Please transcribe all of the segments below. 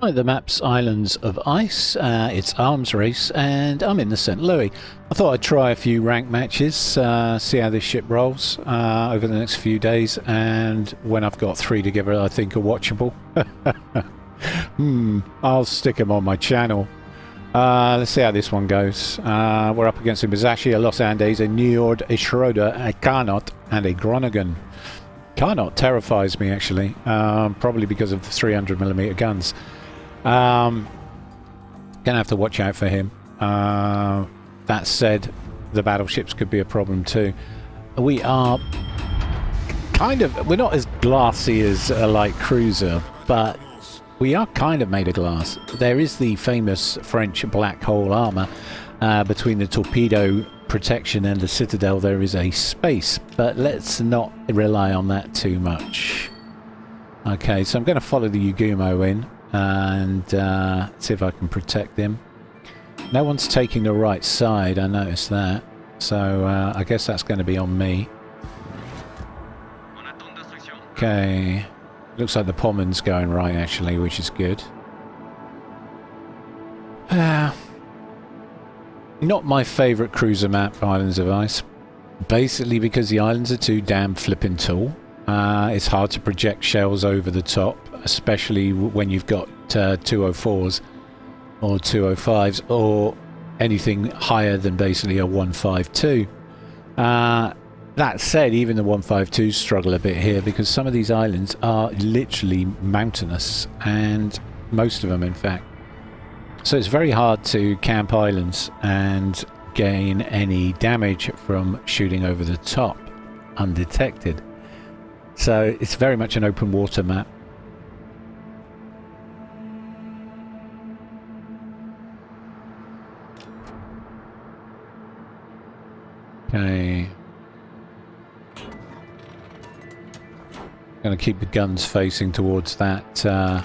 Hi, the map's Islands of Ice. It's Arms Race, and I'm in the St. Louis. I thought I'd try a few ranked matches, see how this ship rolls over the next few days, and when I've got 3 together I think are watchable. I'll stick them on my channel. Let's see how this one goes. We're up against a Musashi, a Los Andes, a Njord, a Schroeder, a Carnot, and a Groningen. Carnot terrifies me, actually, probably because of the 300mm guns. Gonna have to watch out for him. That said, the battleships could be a problem too. We are we're not as glassy as a light cruiser, but we are kind of made of glass. There is the famous French black hole armor. Between the torpedo protection and the citadel there is a space, but let's not rely on that too much. Okay, so I'm going to follow the Yugumo in and see if I can protect him. No one's taking the right side, I noticed that, so I guess that's going to be on me. Okay, looks like the Pommen's going right actually, which is good. Not my favourite cruiser map, Islands of Ice, basically because the islands are too damn flippin' tall. It's hard to project shells over the top, especially when you've got 204s or 205s or anything higher than basically a 152. That said, even the 152s struggle a bit here because some of these islands are literally mountainous, and most of them in fact. So it's very hard to camp islands and gain any damage from shooting over the top undetected. So it's very much an open water map. Okay. Going to keep the guns facing towards that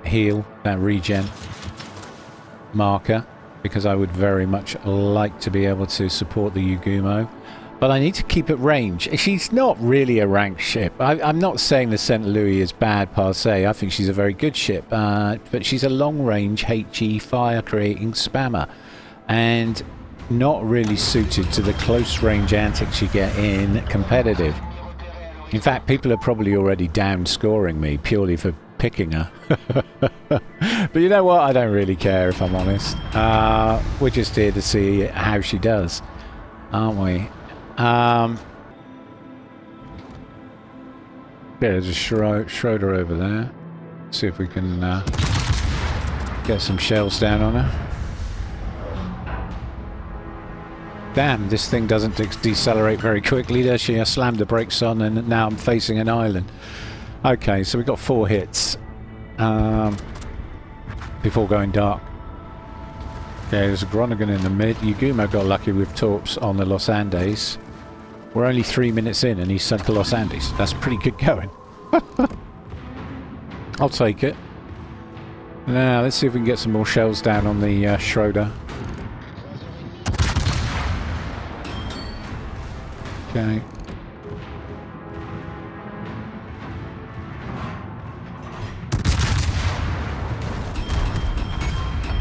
heel, that regen marker, because I would very much like to be able to support the Yugumo. But I need to keep at range. She's not really a ranked ship. I'm not saying the St. Louis is bad per se. I think she's a very good ship. But she's a long-range HE fire-creating spammer. And not really suited to the close-range antics you get in competitive. In fact, people are probably already down-scoring me purely for picking her. But you know what? I don't really care, if I'm honest. We're just here to see how she does, aren't we? There's a Schroeder over there. See if we can get some shells down on her. Damn, this thing doesn't decelerate very quickly, does she? I slammed the brakes on and now I'm facing an island. Okay, so we've got 4 hits before going dark. Okay, there's a Groningen in the mid. Yugumo got lucky with torps on the Los Andes. We're only 3 minutes in and he's sunk the Los Andes. That's pretty good going. I'll take it. Now, let's see if we can get some more shells down on the Schroeder. Okay.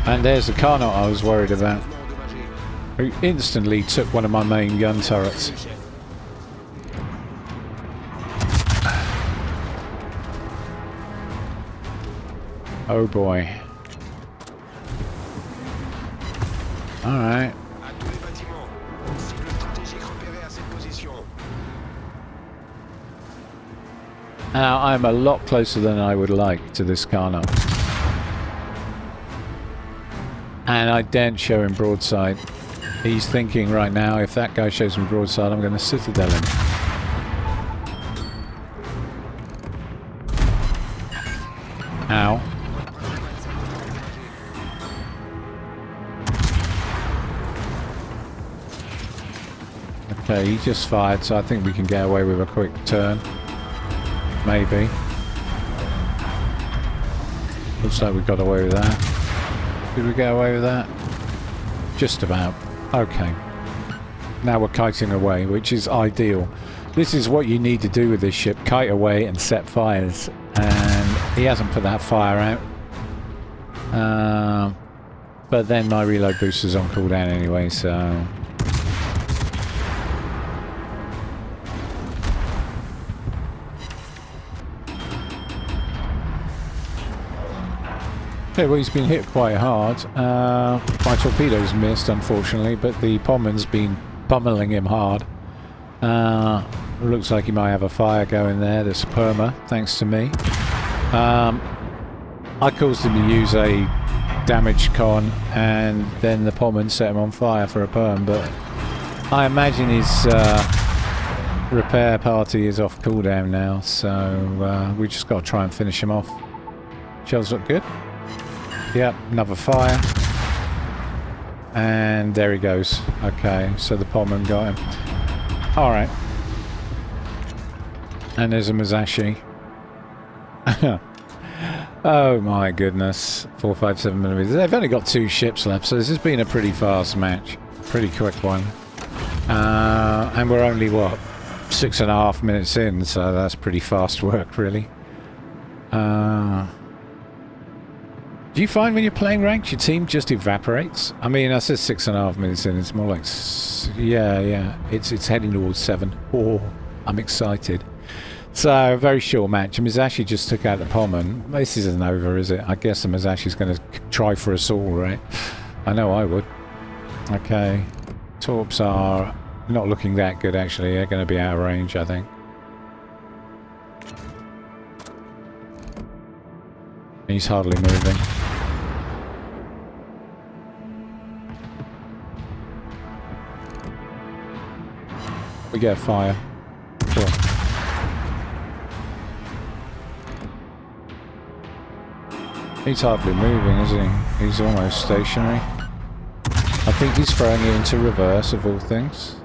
And there's the Carnot I was worried about, who instantly took one of my main gun turrets. Oh boy. Alright. Now I'm a lot closer than I would like to this Carnot. And I daren't show him broadside. He's thinking right now, if that guy shows me broadside, I'm going to citadel him. Ow. Okay, he just fired, so I think we can get away with a quick turn. Maybe. Looks like we got away with that. Did we get away with that? Just about. Okay. Now we're kiting away, which is ideal. This is what you need to do with this ship. Kite away and set fires. And he hasn't put that fire out. But then my reload booster's on cooldown anyway, so... Okay, well, he's been hit quite hard. My torpedoes missed, unfortunately, but the Pommen's been pummeling him hard. Looks like he might have a fire going there. There's perma, thanks to me. I caused him to use a damage con, and then the Pommen set him on fire for a perm, but I imagine his repair party is off cooldown now, so we just got to try and finish him off. Shells look good. Yep, another fire. And there he goes. Okay, so the Pommen got him. Alright. And there's a Musashi. Oh my goodness. 457mm. They've only got 2 ships left, so this has been a pretty fast match. Pretty quick one. And we're only, what, 6.5 minutes in, so that's pretty fast work, really. Do you find when you're playing ranked, your team just evaporates? I mean, I said 6.5 minutes in, it's more like... Yeah. It's heading towards 7. Oh, I'm excited. So, very short match. Musashi just took out the Pommen. This isn't over, is it? I guess the Musashi's going to try for us all, right? I know I would. Okay. Torps are not looking that good, actually. They're going to be out of range, I think. He's hardly moving. We get a fire. Sure. He's hardly moving, is he? He's almost stationary. I think he's throwing it into reverse, of all things.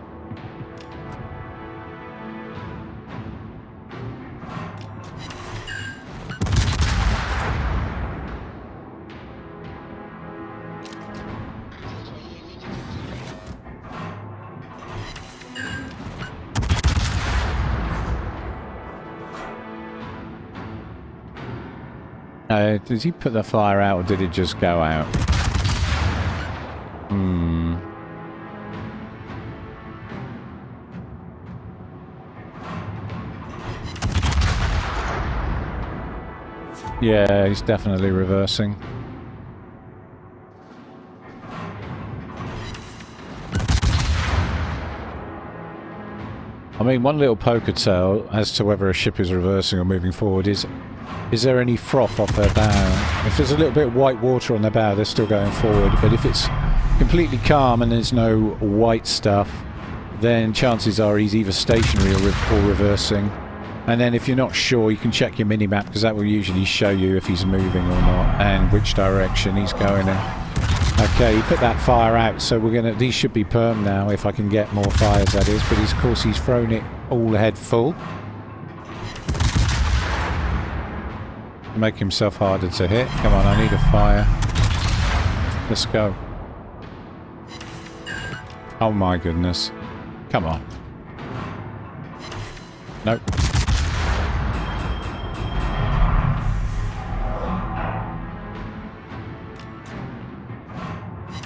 Did he put the fire out, or did it just go out? Yeah, he's definitely reversing. I mean, one little poker tell as to whether a ship is reversing or moving forward is there any froth off their bow? If there's a little bit of white water on their bow, they're still going forward. But if it's completely calm and there's no white stuff, then chances are he's either stationary or reversing. And then if you're not sure, you can check your mini-map, because that will usually show you if he's moving or not and which direction he's going in. Okay, he put that fire out, so we're gonna... These should be perm now, if I can get more fires, that is. But of course, he's thrown it all ahead full. Make himself harder to hit. Come on, I need a fire. Let's go. Oh my goodness. Come on. Nope.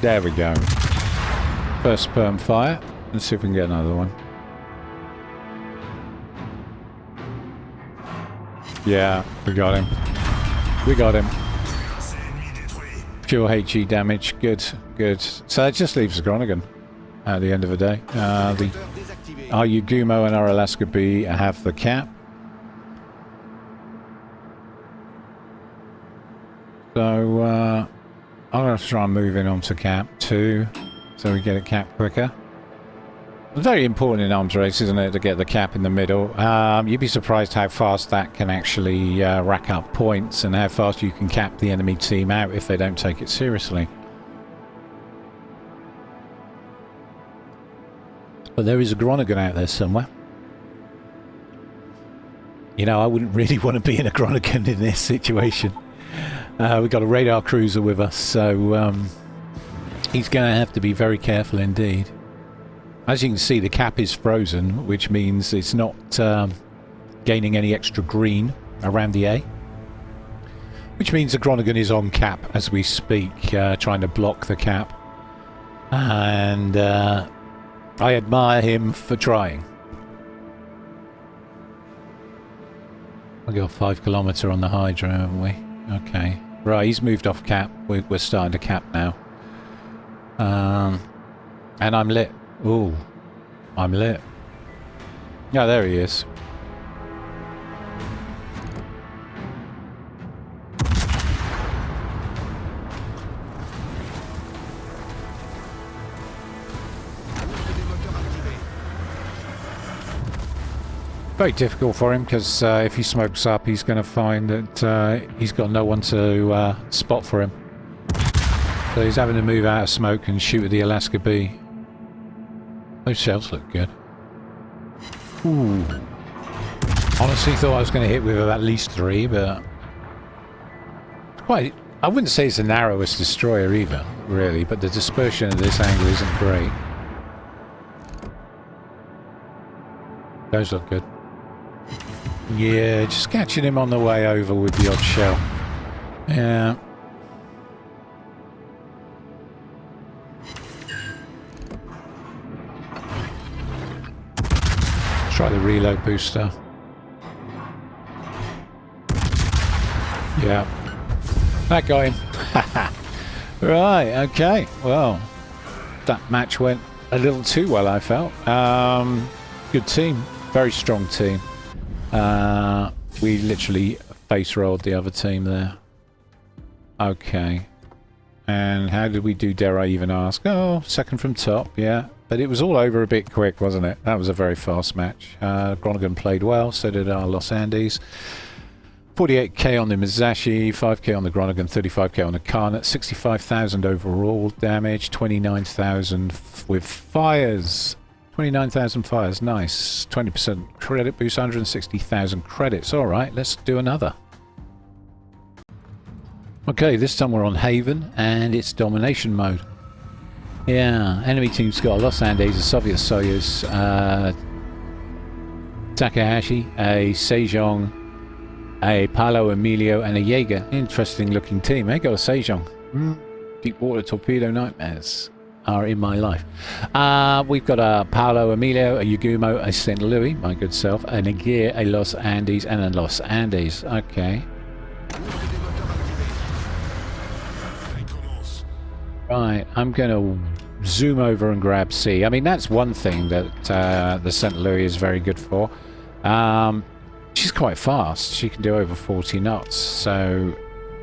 There we go. First perm fire. Let's see if we can get another one. Yeah, we got him. We got him. Pure HE damage. Good, good. So that just leaves the Groningen at the end of the day. Our Yugumo and our Alaska B have the cap. So I'm going to try and move in onto cap 2 so we get a cap quicker. It's very important in arms race, isn't it, to get the cap in the middle. You'd be surprised how fast that can actually rack up points and how fast you can cap the enemy team out if they don't take it seriously. But there is a Groningen out there somewhere. You know, I wouldn't really want to be in a Groningen in this situation. We've got a radar cruiser with us, so he's going to have to be very careful indeed. As you can see, the cap is frozen, which means it's not gaining any extra green around the A. Which means the Groningen is on cap as we speak, trying to block the cap. And I admire him for trying. We got 5 kilometre on the Hydra, haven't we? Okay. Right, he's moved off cap. We're starting to cap now. And I'm lit. Ooh, I'm lit. Yeah, there he is. Very difficult for him because if he smokes up, he's going to find that he's got no one to spot for him. So he's having to move out of smoke and shoot at the Alaska B. Those shells look good. Ooh. Honestly thought I was going to hit with at least 3, but quite. I wouldn't say it's the narrowest destroyer either, really, but the dispersion at this angle isn't great. Those look good. Yeah, just catching him on the way over with the odd shell. Yeah. Try the reload booster. Yeah. That got him. Right, okay. Well, that match went a little too well, I felt. Good team. Very strong team. We literally face rolled the other team there. Okay. And how did we do, dare I even ask? Oh, second from top, yeah. But it was all over a bit quick, wasn't it? That was a very fast match. Groningen played well, so did our Los Andes. 48k on the Musashi, 5k on the Groningen, 35k on the Karnot, 65,000 overall damage, 29,000 with fires. 29,000 fires, nice. 20% credit boost, 160,000 credits. All right, let's do another. Okay, this time we're on Haven, and it's domination mode. Yeah, enemy team's got a Los Andes, a Soviet Soyuz, Takahashi, a Sejong, a Paolo Emilio, and a Jaeger. Interesting looking team, eh? Got a Sejong. Deep water torpedo nightmares are in my life. We've got a Paolo Emilio, a Yagumo, a St. Louis, my good self, an Aguirre, a Los Andes, and a Los Andes. Okay. Right, I'm going to zoom over and grab C. I mean, that's one thing that the St. Louis is very good for. She's quite fast. She can do over 40 knots. So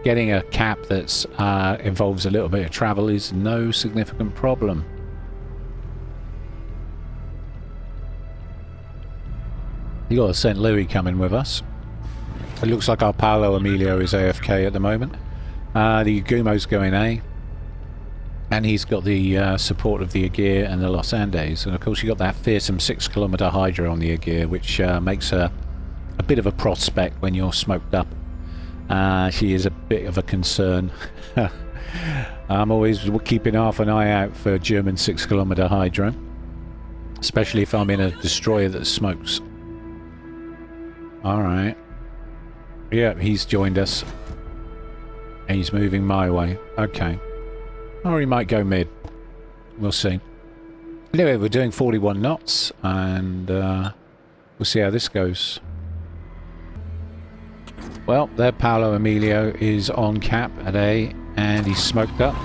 getting a cap that involves a little bit of travel is no significant problem. You got a St. Louis coming with us. It looks like our Paolo Emilio is AFK at the moment. The Yagumo's going A. And he's got the support of the Aguirre and the Los Andes. And of course you got that fearsome 6 kilometre Hydra on the Aguirre, which makes her a bit of a prospect when you're smoked up. She is a bit of a concern. I'm always keeping half an eye out for German 6 kilometre Hydra, especially if I'm in a destroyer that smokes. Alright. Yeah, he's joined us. He's moving my way. Okay. Or he might go mid. We'll see. Anyway, we're doing 41 knots, and we'll see how this goes. Well, there Paolo Emilio is on cap at A, and he's smoked up.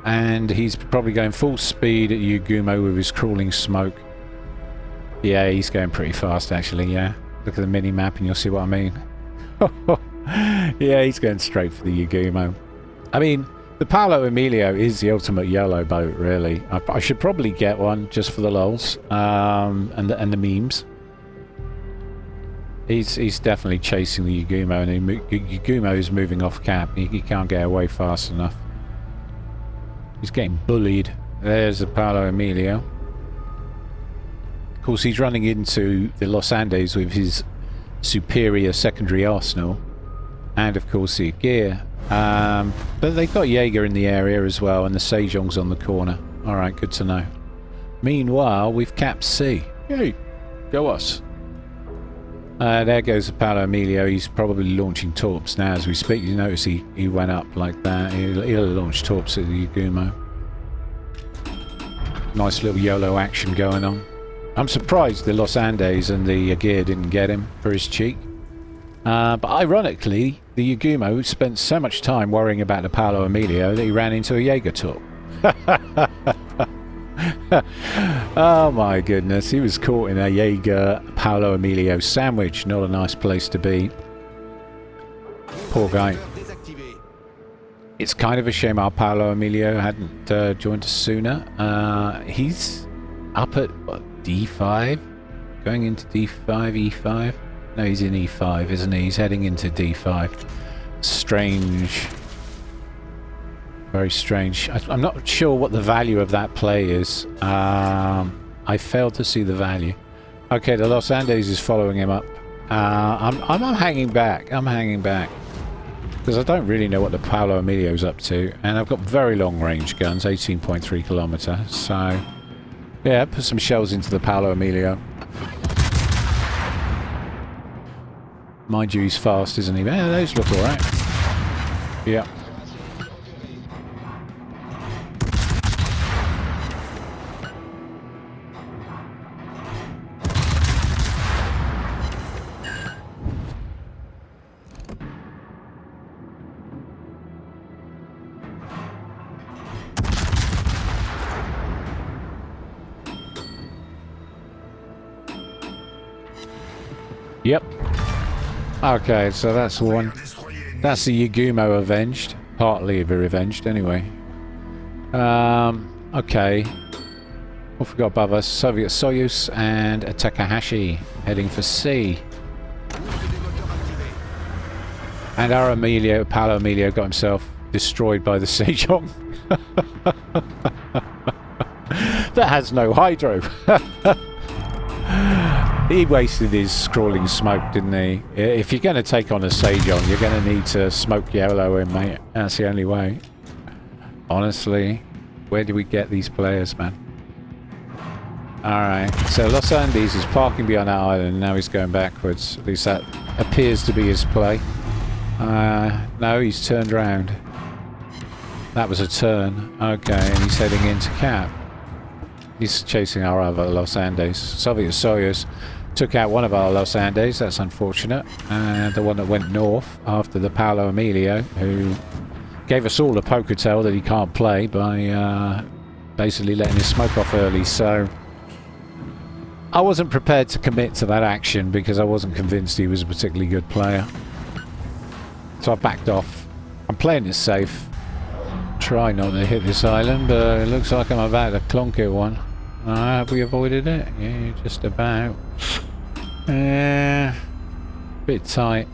And he's probably going full speed at Yagumo with his crawling smoke. Yeah, he's going pretty fast actually, yeah. Look at the mini-map and you'll see what I mean. Yeah, he's going straight for the Yagumo. I mean, the Paolo Emilio is the ultimate YOLO boat, really. I should probably get one just for the lols and the memes. He's definitely chasing the Yagumo, and Yagumo is moving off cap. He can't get away fast enough. He's getting bullied. There's the Paolo Emilio. Of course, he's running into the Los Andes with his superior secondary arsenal, and of course the Aguirre. But they've got Jaeger in the area as well, and the Sejong's on the corner. Alright, good to know. Meanwhile, we've capped C. Yay, go us. There goes the Paolo Emilio. He's probably launching torps now as we speak. You notice he went up like that. He'll launch torps at the Yagumo. Nice little YOLO action going on. I'm surprised the Los Andes and the Agir didn't get him for his cheek. But ironically, the Yagumo spent so much time worrying about the Paolo Emilio that he ran into a Jaeger torp. Oh my goodness, he was caught in a Jaeger Paolo Emilio sandwich. Not a nice place to be. Poor guy. It's kind of a shame our Paolo Emilio hadn't joined us sooner. He's up at what, D5? Going into D5, E5? No, he's in E5, isn't he? He's heading into D5. Strange. Very strange. I'm not sure what the value of that play is. I failed to see the value. Okay, the Los Andes is following him up. I'm hanging back. I'm hanging back. Because I don't really know what the Paolo Emilio's up to. And I've got very long range guns, 18.3 kilometer. So, yeah, put some shells into the Paolo Emilio. Mind you, he's fast, isn't he? Yeah, those look alright. Yeah. Yep. Okay, so that's one. That's the Yagumo avenged. Partly revenged, anyway. Okay. What we got above us? Soviet Soyuz and a Takahashi heading for C. And our Emilio, Paolo Emilio, got himself destroyed by the Sejong. That has no hydro. He wasted his scrawling smoke, didn't he? If you're going to take on a Sejong, you're going to need to smoke YOLO in, mate. That's the only way. Honestly, where do we get these players, man? Alright, so Los Andes is parking behind that island, and now he's going backwards. At least that appears to be his play. No, he's turned round. That was a turn. Okay, and he's heading into Cap. He's chasing our other Los Andes. Soviet Soyuz took out one of our Los Andes. That's unfortunate. And the one that went north after the Paolo Emilio, who gave us all a poker tell that he can't play by basically letting his smoke off early. So I wasn't prepared to commit to that action because I wasn't convinced he was a particularly good player. So I backed off. I'm playing it safe. Try not to hit this island, but it looks like I'm about to clonk it one. Have we avoided it? Yeah, just about. Bit tight.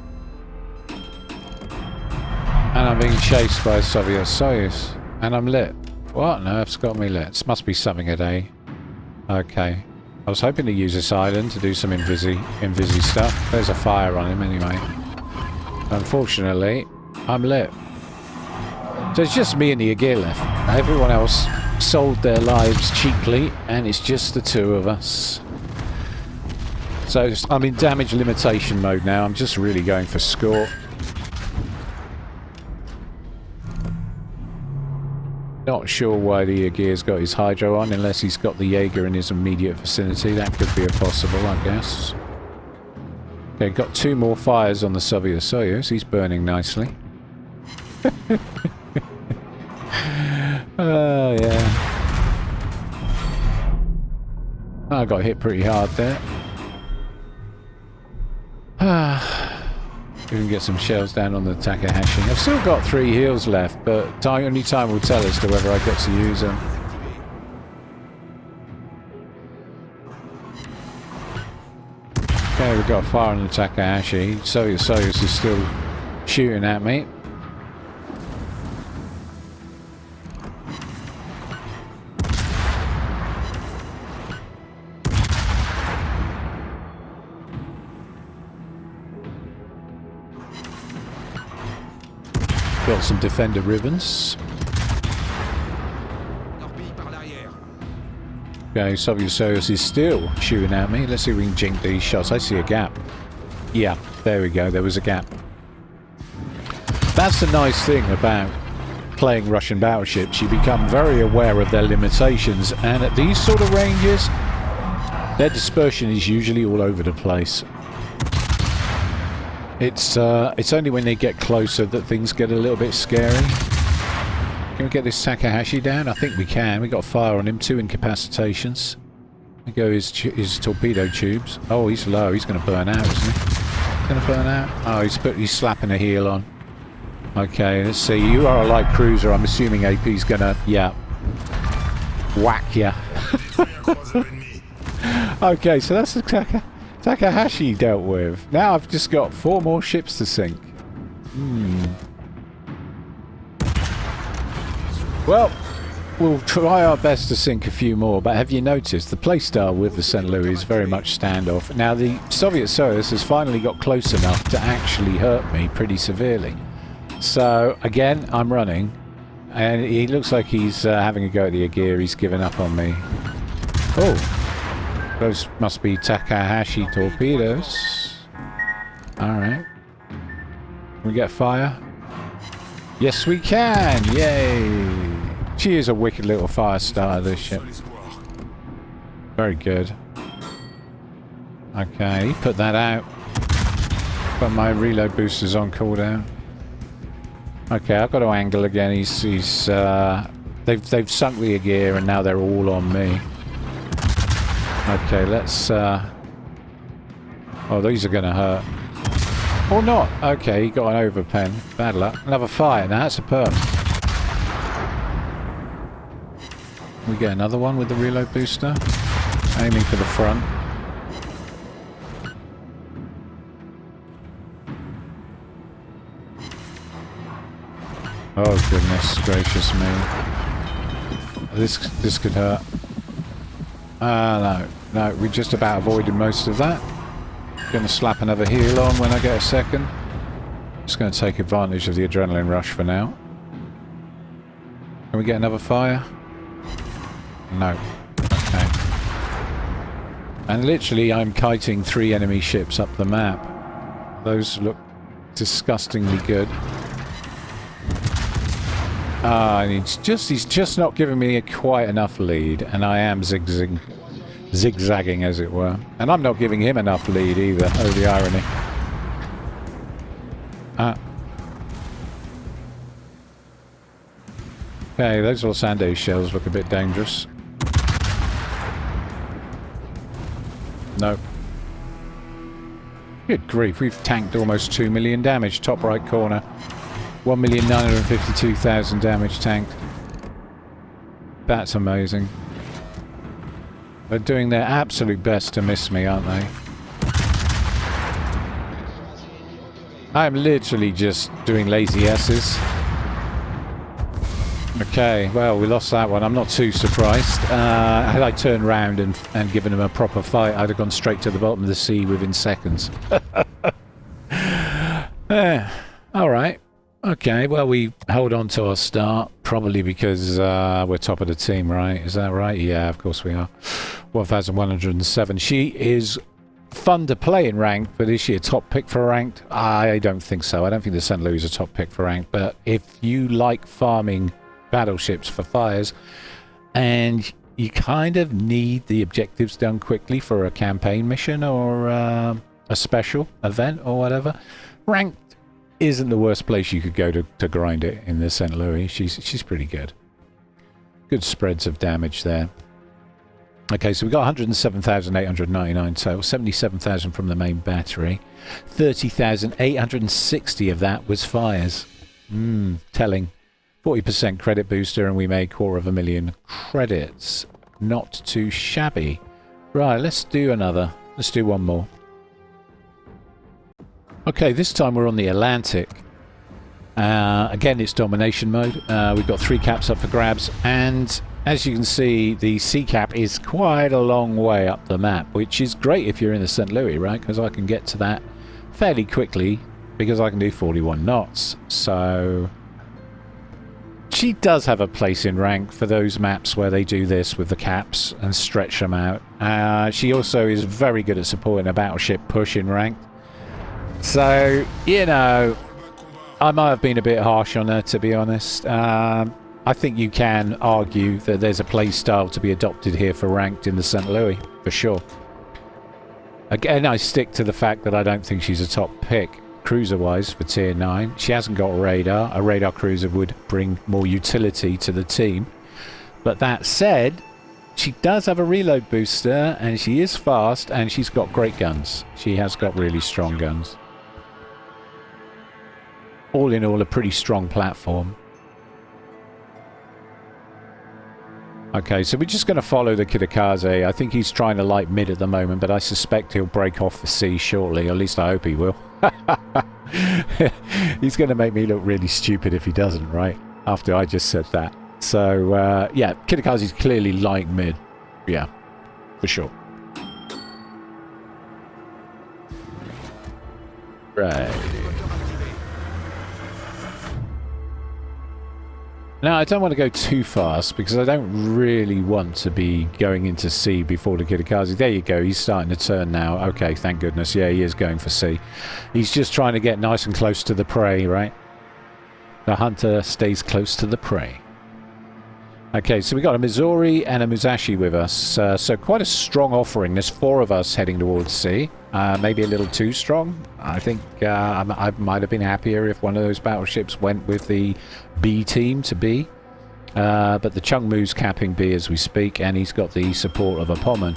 And I'm being chased by Soviet Soyuz. And I'm lit. What? No, it's got me lit. This must be something a day. Okay. I was hoping to use this island to do some invisi stuff. There's a fire on him anyway. Unfortunately, I'm lit. So it's just me and the Agir left. Everyone else sold their lives cheaply, and it's just the two of us. So I'm in damage limitation mode now. I'm just really going for score. Not sure why the Agir's got his hydro on, unless he's got the Jaeger in his immediate vicinity. That could be a possible, I guess. Okay, got two more fires on the Soviet Soyuz. He's burning nicely. Oh, yeah. I got hit pretty hard there. We can get some shells down on the Takahashi. I've still got 3 heals left, but only time will tell as to whether I get to use them. Okay, we've got a fire on the Takahashi. Soviet Soyuz is still shooting at me. Got some defender ribbons. Okay, Soviet Soyuz is still shooting at me. Let's see if we can jink these shots. I see a gap. Yeah, there we go. There was a gap. That's the nice thing about playing Russian battleships. You become very aware of their limitations, and at these sort of ranges, their dispersion is usually all over the place. It's only when they get closer that things get a little bit scary. Can we get this Takahashi down? I think we can. We got fire on him. 2 incapacitations. There go his torpedo tubes. Oh, he's low. He's going to burn out, isn't he? He's going to burn out. Oh, he's slapping a heel on. Okay, let's see. You are a light cruiser. I'm assuming AP's going to, yeah, whack ya. Okay, so that's the Takahashi dealt with. Now I've just got 4 more ships to sink. Well, we'll try our best to sink a few more, but have you noticed the playstyle with the St. Louis is very much standoff. Now the Soviet Soyuz has finally got close enough to actually hurt me pretty severely. So again, I'm running, and he looks like he's having a go at the Agir. He's given up on me. Oh, those must be Takahashi torpedoes. Alright. Can we get fire? Yes, we can! Yay! She is a wicked little fire starter, this ship. Very good. Okay, put that out. Put my reload boosters on cooldown. Okay, I've got to angle again. They've sunk the gear and now they're all on me. Okay, let's oh, these are gonna hurt. Or not. Okay, he got an overpen. Bad luck. Another fire. Now that's a perm. We get another one with the reload booster. Aiming for the front. Oh goodness gracious me. This could hurt. No, we just about avoided most of that. Gonna slap another heel on when I get a second. Just gonna take advantage of the adrenaline rush for now. Can we get another fire? No. Okay. And literally I'm kiting 3 enemy ships up the map. Those look disgustingly good. And he's just not giving me quite enough lead, and I am zigzagging as it were. And I'm not giving him enough lead either. Oh, the irony. Okay, those Los Andes shells look a bit dangerous. Nope. Good grief, we've tanked almost 2 million damage, top right corner. 1,952,000 damage tanked. That's amazing. They're doing their absolute best to miss me, aren't they? I'm literally just doing lazy S's. Okay, well, we lost that one. I'm not too surprised. Had I turned round and given him a proper fight, I'd have gone straight to the bottom of the sea within seconds. Alright. Okay, well, we hold on to our start, probably because we're top of the team, right? Is that right? Yeah, of course we are. 1,107. She is fun to play in ranked, but is she a top pick for ranked? I don't think so. I don't think the St. Louis is a top pick for ranked, but if you like farming battleships for fires, and you kind of need the objectives done quickly for a campaign mission or a special event or whatever, ranked isn't the worst place you could go to grind it in the St. Louis. She's pretty good. Good spreads of damage there. Okay, so we got 107,899 total, 77,000 from the main battery. 30,860 of that was fires. Telling. 40% credit booster, and we made 250,000 credits. Not too shabby. Right, let's do another. Let's do one more. Okay, this time we're on the Atlantic. Again, it's domination mode. We've got 3 caps up for grabs, and as you can see, the C cap is quite a long way up the map, which is great if you're in the St. Louis, right? Because I can get to that fairly quickly because I can do 41 knots. So she does have a place in rank for those maps where they do this with the caps and stretch them out. She also is very good at supporting a battleship push in rank. So, you know, I might have been a bit harsh on her, to be honest. I think you can argue that there's a play style to be adopted here for ranked in the St. Louis, for sure. Again, I stick to the fact that I don't think she's a top pick cruiser-wise for Tier 9. She hasn't got a radar. A radar cruiser would bring more utility to the team. But that said, she does have a reload booster, and she is fast, and she's got great guns. She has got really strong guns. All in all, a pretty strong platform. Okay, so we're just going to follow the Kitakaze. I think he's trying to light mid at the moment, but I suspect he'll break off the C shortly. At least I hope he will. He's going to make me look really stupid if he doesn't, right? After I just said that. So, yeah, Kitakaze's clearly light mid. Yeah, for sure. Right. Now, I don't want to go too fast because I don't really want to be going into C before the Kitakaze. There you go. He's starting to turn now. Okay, thank goodness. Yeah, he is going for C. He's just trying to get nice and close to the prey, right? The hunter stays close to the prey. Okay, so we got a Missouri and a Musashi with us. So quite a strong offering. There's 4 of us heading towards C. Maybe a little too strong. I think I might have been happier if one of those battleships went with the B team to B. But the Chungmu's capping B as we speak, and he's got the support of a Pommern.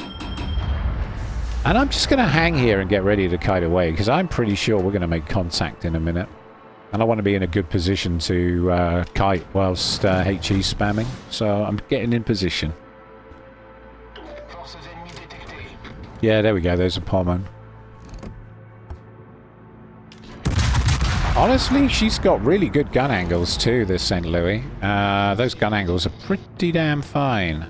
And I'm just going to hang here and get ready to kite away, because I'm pretty sure we're going to make contact in a minute. And I want to be in a good position to kite whilst HE spamming. So I'm getting in position. Yeah, there we go. There's a Pommern. Honestly, she's got really good gun angles too, this St. Louis. Those gun angles are pretty damn fine.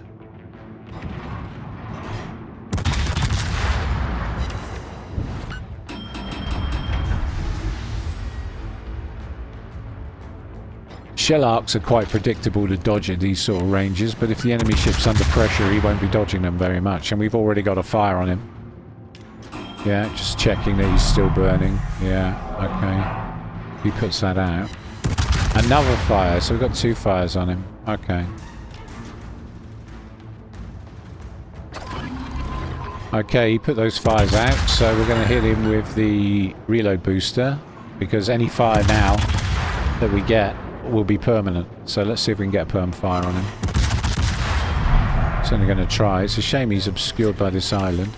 Shell arcs are quite predictable to dodge at these sort of ranges, but if the enemy ship's under pressure, he won't be dodging them very much. And we've already got a fire on him. Yeah, just checking that he's still burning. Yeah, okay. He puts that out. Another fire, so we've got 2 fires on him. Okay. Okay, he put those fires out, so we're going to hit him with the reload booster, because any fire now that we get will be permanent. So let's see if we can get a perm fire on him. Certainly going to try. It's a shame he's obscured by this island.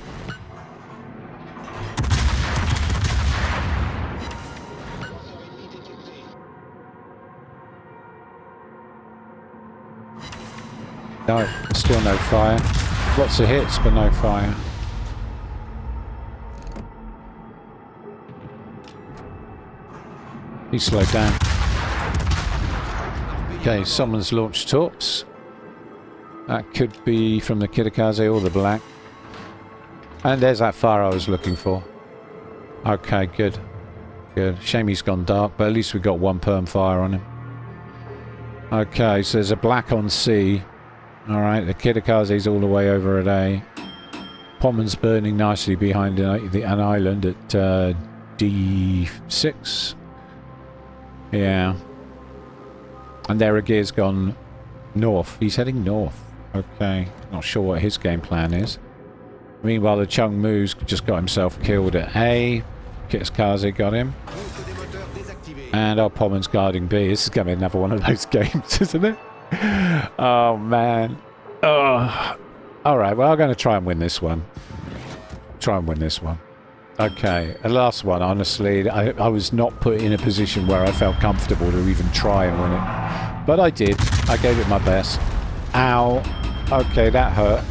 No, still no fire. Lots of hits, but no fire. He slowed down. Okay, someone's launched torps. That could be from the Kitakaze or the black. And there's that fire I was looking for. Okay, good. Good. Shame he's gone dark, but at least we've got 1 perm fire on him. Okay, so there's a black on C. Alright, the Kitakaze's all the way over at A. Pommern's burning nicely behind an island at D6. Yeah. And Eragir's gone north. He's heading north. Okay. Not sure what his game plan is. Meanwhile, the Chungmu's just got himself killed at A. Kitakaze got him. And our Pommern's guarding B. This is going to be another one of those games, isn't it? Oh, man. Oh. Alright, well, I'm going to try and win this one. Okay, the last one, honestly, I was not put in a position where I felt comfortable to even try and win it. But I did. I gave it my best. Ow. Okay, that hurt.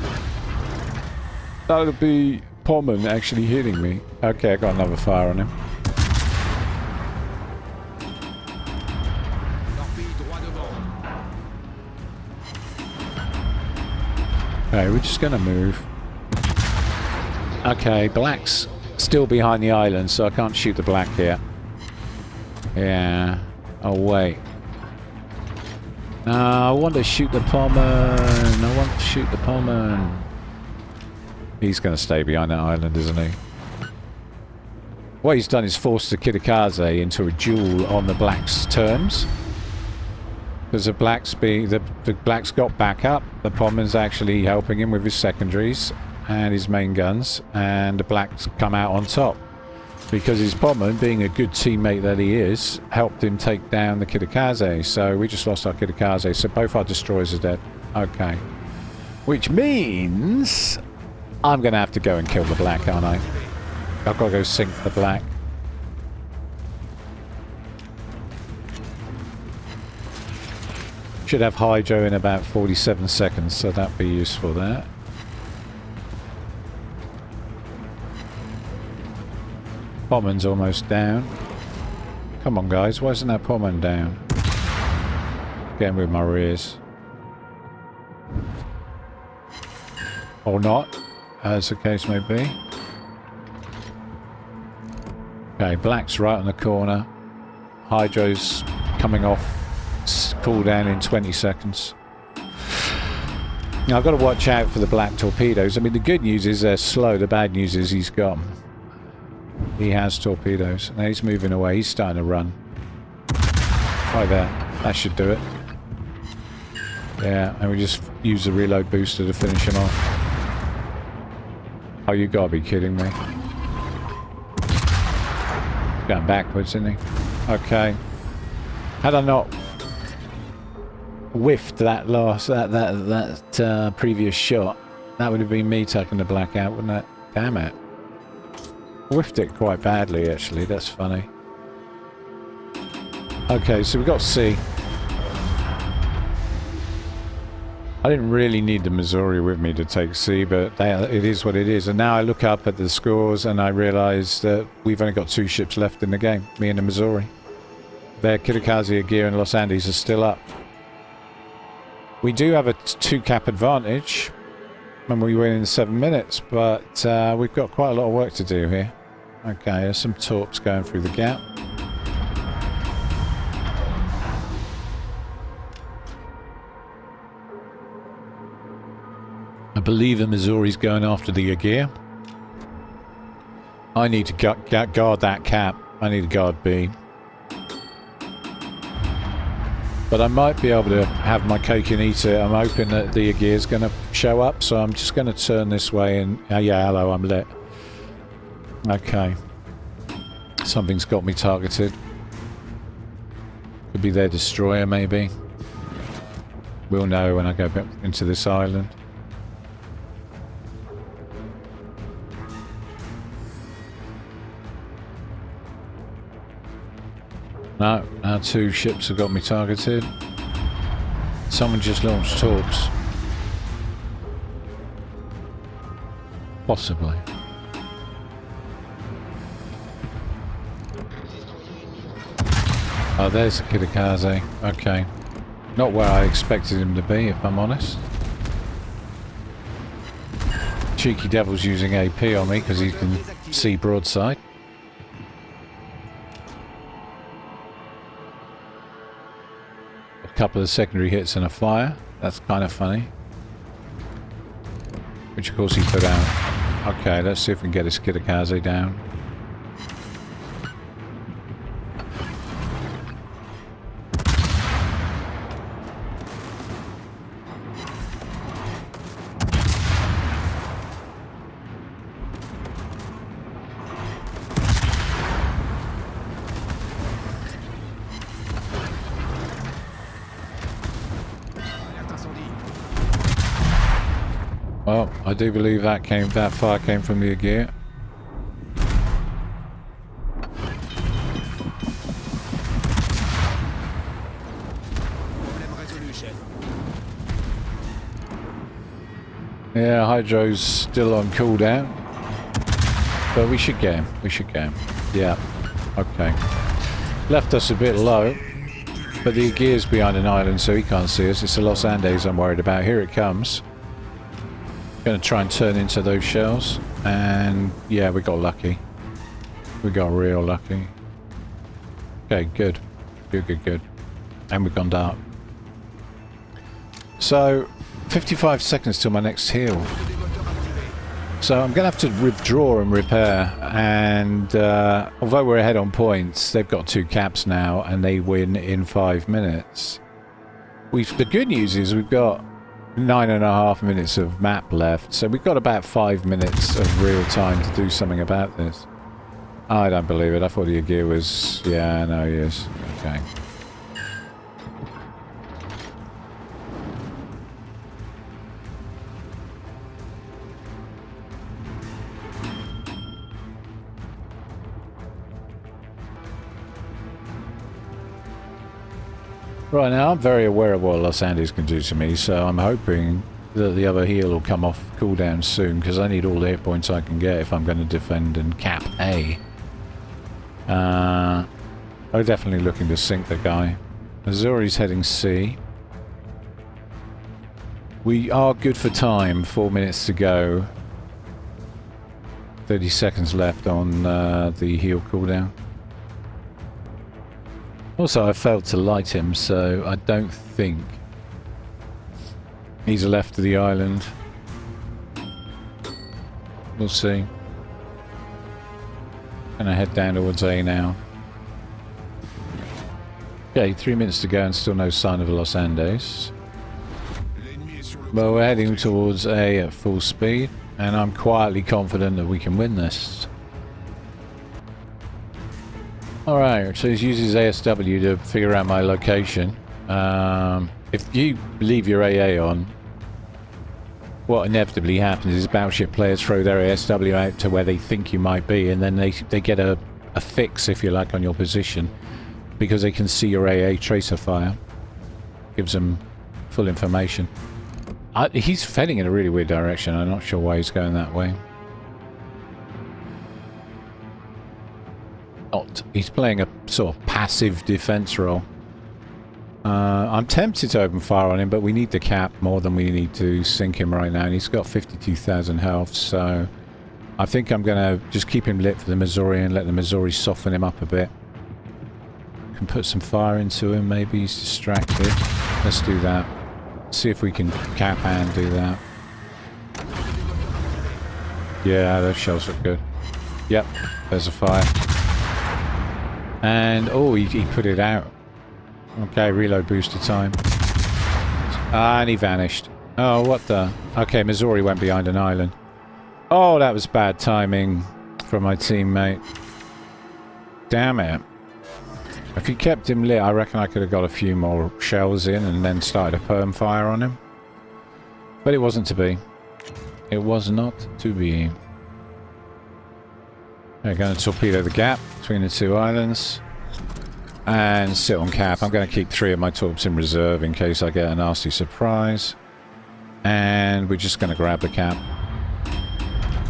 That would be Pommern actually hitting me. Okay, I got another fire on him. Okay, we're just going to move. Okay, black's still behind the island, so I can't shoot the black here. Yeah. Oh, wait. No, I want to shoot the Pommern. He's going to stay behind that island, isn't he? What he's done is forced the Kitakaze into a duel on the Blacks' terms. Because the Blacks got back up. The Pommen's actually helping him with his secondaries and his main guns, and the Blacks come out on top. Because his Pommen, being a good teammate that he is, helped him take down the Kitakaze. So we just lost our Kitakaze, so both our destroyers are dead. Okay. Which means I'm going to have to go and kill the Black, aren't I? I've got to go sink the Black. Should have Hydro in about 47 seconds, so that'd be useful there. Pommen's almost down. Come on, guys, why isn't that Pommen down? Getting with my rears. Or not, as the case may be. Okay, Black's right on the corner. Hydro's coming off. Cooldown in 20 seconds. Now I've got to watch out for the Black torpedoes. I mean, the good news is they're slow. The bad news is he's got them. He has torpedoes. Now he's moving away. He's starting to run. Right there. That should do it. Yeah, and we just use the reload booster to finish him off. Oh, you gotta be kidding me. Going backwards, isn't he? Okay. Had I not whiffed that previous shot, that would have been me taking the Black out, wouldn't it? Damn it. Whiffed it quite badly, actually. That's funny. Okay, so we got C. I didn't really need the Missouri with me to take C, but it is what it is. And now I look up at the scores and I realise that we've only got 2 ships left in the game, me and the Missouri. Their Kitakaze, Aegir and Los Andes are still up. We do have a 2-cap advantage when we win in 7 minutes, but we've got quite a lot of work to do here. Okay, there's some torps going through the gap. I believe the Missouri's going after the Aegir. I need to guard that cap. I need to guard B. But I might be able to have my cake and eat it. I'm hoping that the Aegir's going to show up, so I'm just going to turn this way and... yeah, hello, I'm lit. Okay. Something's got me targeted. Could be their destroyer, maybe. We'll know when I go back into this island. No, our 2 ships have got me targeted. Someone just launched torps. Possibly. Oh, there's the Kitakaze. Okay. Not where I expected him to be, if I'm honest. Cheeky devil's using AP on me because he can see broadside. Couple of secondary hits and a fire. That's kind of funny. Which of course he put out. Okay, let's see if we can get his Kitakaze down. Well, I do believe that fire came from the Aegir. Yeah, Hydro's still on cooldown. But we should get him. We should get him. Yeah. Okay. Left us a bit low. But the Aegir's behind an island, so he can't see us. It's the Los Andes I'm worried about. Here it comes. Going to try and turn into those shells, and yeah, we got lucky. We got real lucky. Okay, good. Good. And we've gone dark. So, 55 seconds till my next heal. So I'm going to have to withdraw and repair, and although we're ahead on points, they've got 2 caps now, and they win in 5 minutes. The good news is we've got 9.5 minutes of map left, so we've got about 5 minutes of real time to do something about this. I don't believe it. I thought your gear was... Yeah, no, he is. Okay. Right, now I'm very aware of what Los Andes can do to me, so I'm hoping that the other heal will come off cooldown soon, because I need all the hit points I can get if I'm going to defend and cap A. I'm definitely looking to sink the guy. Missouri's heading C. We are good for time, 4 minutes to go. 30 seconds left on the heal cooldown. Also, I failed to light him, so I don't think he's left of the island. We'll see. Gonna head down towards A now. Okay, 3 minutes to go and still no sign of Los Andes. Well, we're heading towards A at full speed, and I'm quietly confident that we can win this. Alright, so he uses ASW to figure out my location. If you leave your AA on, what inevitably happens is battleship players throw their ASW out to where they think you might be, and then they get a fix, if you like, on your position, because they can see your AA tracer fire. Gives them full information. He's heading in a really weird direction. I'm not sure why he's going that way. He's playing a sort of passive defense role. I'm tempted to open fire on him, but we need the cap more than we need to sink him right now, and he's got 52,000 health, so I think I'm going to just keep him lit for the Missouri and let the Missouri soften him up a bit. Can put some fire into him, maybe he's distracted. Let's do that. See if we can cap and do that. Yeah, those shells look good. Yep, there's a fire. And, oh, he put it out. Okay, reload booster time. And he vanished. Oh, what the... Okay, Missouri went behind an island. Oh, that was bad timing from my teammate. Damn it. If he kept him lit, I reckon I could have got a few more shells in and then started a perm fire on him. But it wasn't to be. It was not to be. We're going to torpedo the gap between the 2 islands and sit on cap. I'm going to keep 3 of my torps in reserve in case I get a nasty surprise. And we're just going to grab the cap.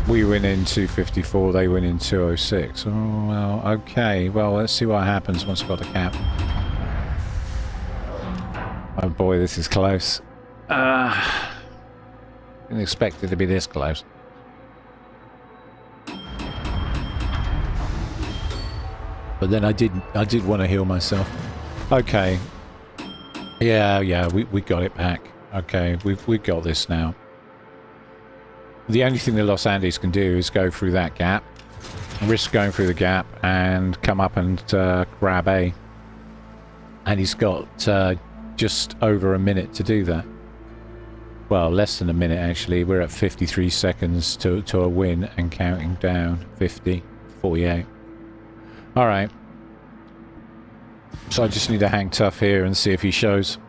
We win in 254, they win in 206. Oh, well, okay. Well, let's see what happens once we've got the cap. Oh boy, this is close. Didn't expect it to be this close. But then I did want to heal myself. Okay. Yeah, we got it back. Okay, we've got this now. The only thing that Los Andes can do is go through that gap, risk going through the gap, and come up and grab A. And he's got just over a minute to do that. Well, less than a minute actually. We're at 53 seconds to a win and counting down. 50, 48. Alright. So I just need to hang tough here and see if he shows.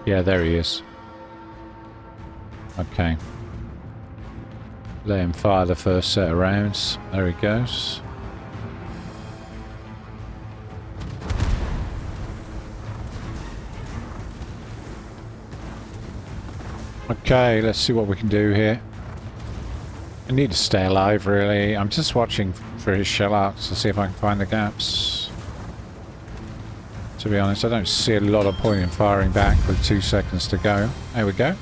Yeah, there he is. Okay. Let him fire the first set of rounds. There he goes. Okay, let's see what we can do here. I need to stay alive, really. I'm just watching for his shell arcs to see if I can find the gaps. To be honest, I don't see a lot of point in firing back with 2 seconds to go. There we go.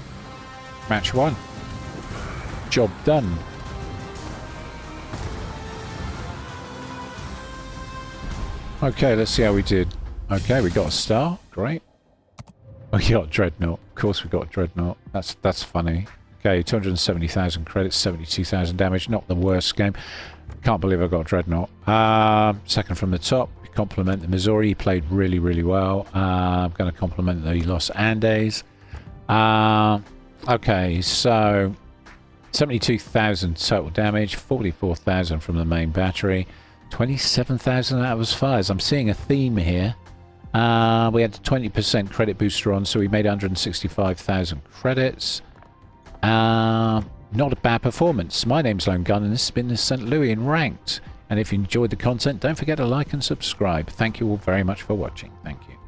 Match 1. Job done. Okay, let's see how we did. Okay, we got a star. Great. We got Dreadnought. course we got a Dreadnought. That's funny. Okay, 270,000 credits, 72,000 damage. Not the worst game. Can't believe I got a Dreadnought. Second from the top. Compliment the Missouri. He played really, really well. I'm going to compliment the Los Andes. Okay, so 72,000 total damage, 44,000 from the main battery, 27,000 out of his fires. I'm seeing a theme here. We had the 20% credit booster on, so we made 165,000 credits. Not a bad performance. My name's Lone Gun, and this has been the St. Louis in Ranked. And if you enjoyed the content, don't forget to like and subscribe. Thank you all very much for watching. Thank you.